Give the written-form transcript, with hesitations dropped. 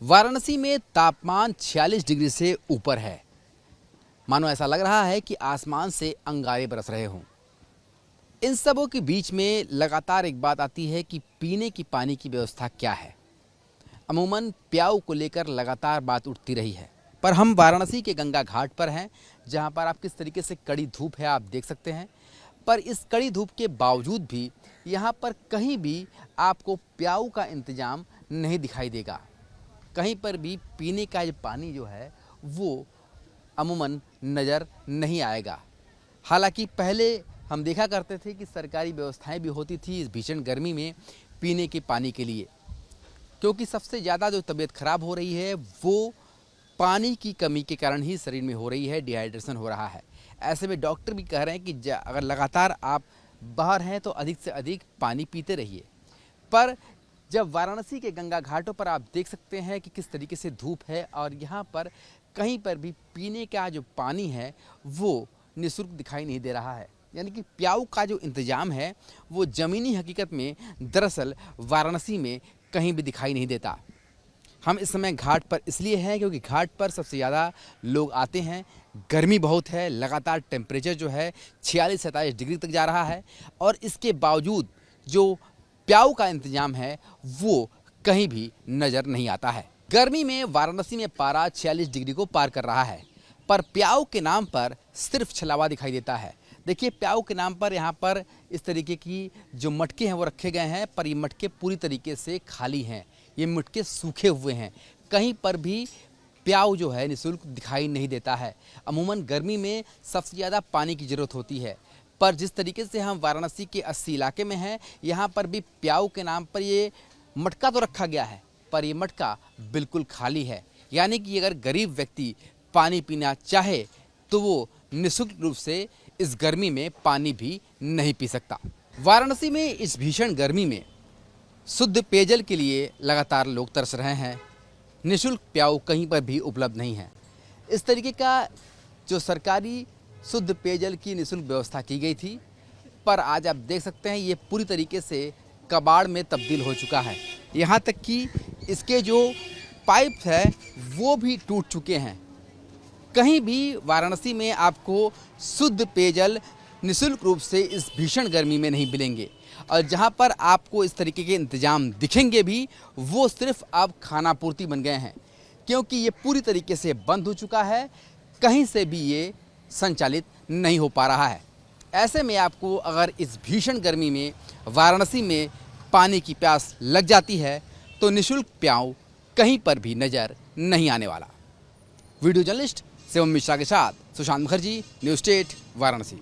वाराणसी में तापमान 46 डिग्री से ऊपर है। मानो ऐसा लग रहा है कि आसमान से अंगारे बरस रहे हों। इन सबों के बीच में लगातार एक बात आती है कि पीने की पानी की व्यवस्था क्या है। अमूमन प्याऊ को लेकर लगातार बात उठती रही है, पर हम वाराणसी के गंगा घाट पर हैं, जहां पर आप किस तरीके से कड़ी धूप है आप देख सकते हैं। पर इस कड़ी धूप के बावजूद भी यहां पर कहीं भी आपको प्याऊ का इंतजाम नहीं दिखाई देगा। कहीं पर भी पीने का जो पानी जो है वो अमूमन नज़र नहीं आएगा। हालांकि पहले हम देखा करते थे कि सरकारी व्यवस्थाएं भी होती थी इस भीषण गर्मी में पीने के पानी के लिए, क्योंकि सबसे ज़्यादा जो तबीयत खराब हो रही है वो पानी की कमी के कारण ही शरीर में हो रही है, डिहाइड्रेशन हो रहा है। ऐसे में डॉक्टर भी कह रहे हैं कि अगर लगातार आप बाहर हैं तो अधिक से अधिक पानी पीते रहिए। पर जब वाराणसी के गंगा घाटों पर आप देख सकते हैं कि किस तरीके से धूप है और यहाँ पर कहीं पर भी पीने का जो पानी है वो निःशुल्क दिखाई नहीं दे रहा है। यानी कि प्याऊ का जो इंतजाम है वो ज़मीनी हकीकत में दरअसल वाराणसी में कहीं भी दिखाई नहीं देता। हम इस समय घाट पर इसलिए हैं क्योंकि घाट पर सबसे ज़्यादा लोग आते हैं। गर्मी बहुत है, लगातार टेम्परेचर जो है 46-47 डिग्री तक जा रहा है और इसके बावजूद जो प्याऊ का इंतजाम है वो कहीं भी नज़र नहीं आता है। गर्मी में वाराणसी में पारा 46 डिग्री को पार कर रहा है, पर प्याऊ के नाम पर सिर्फ छलावा दिखाई देता है। देखिए, प्याऊ के नाम पर यहाँ पर इस तरीके की जो मटके हैं वो रखे गए हैं, पर ये मटके पूरी तरीके से खाली हैं। ये मटके सूखे हुए हैं, कहीं पर भी प्याऊ जो है निःशुल्क दिखाई नहीं देता है। अमूमन गर्मी में सबसे ज़्यादा पानी की ज़रूरत होती है, पर जिस तरीके से हम वाराणसी के 80 इलाके में हैं, यहाँ पर भी प्याऊ के नाम पर ये मटका तो रखा गया है, पर ये मटका बिल्कुल खाली है। यानी कि अगर गरीब व्यक्ति पानी पीना चाहे तो वो निःशुल्क रूप से इस गर्मी में पानी भी नहीं पी सकता। वाराणसी में इस भीषण गर्मी में शुद्ध पेयजल के लिए लगातार लोग तरस रहे हैं। निःशुल्क प्याऊ कहीं पर भी उपलब्ध नहीं है। इस तरीके का जो सरकारी शुद्ध पेयजल की निःशुल्क व्यवस्था की गई थी, पर आज आप देख सकते हैं ये पूरी तरीके से कबाड़ में तब्दील हो चुका है। यहाँ तक कि इसके जो पाइप है वो भी टूट चुके हैं। कहीं भी वाराणसी में आपको शुद्ध पेयजल निःशुल्क रूप से इस भीषण गर्मी में नहीं मिलेंगे, और जहाँ पर आपको इस तरीके के इंतजाम दिखेंगे भी वो सिर्फ अब खानापूर्ति बन गए हैं, क्योंकि ये पूरी तरीके से बंद हो चुका है। कहीं से भी ये संचालित नहीं हो पा रहा है। ऐसे में आपको अगर इस भीषण गर्मी में वाराणसी में पानी की प्यास लग जाती है तो निःशुल्क प्याऊ कहीं पर भी नज़र नहीं आने वाला। वीडियो जर्नलिस्ट शिवम मिश्रा के साथ सुशांत मुखर्जी, न्यूज़ स्टेट, वाराणसी।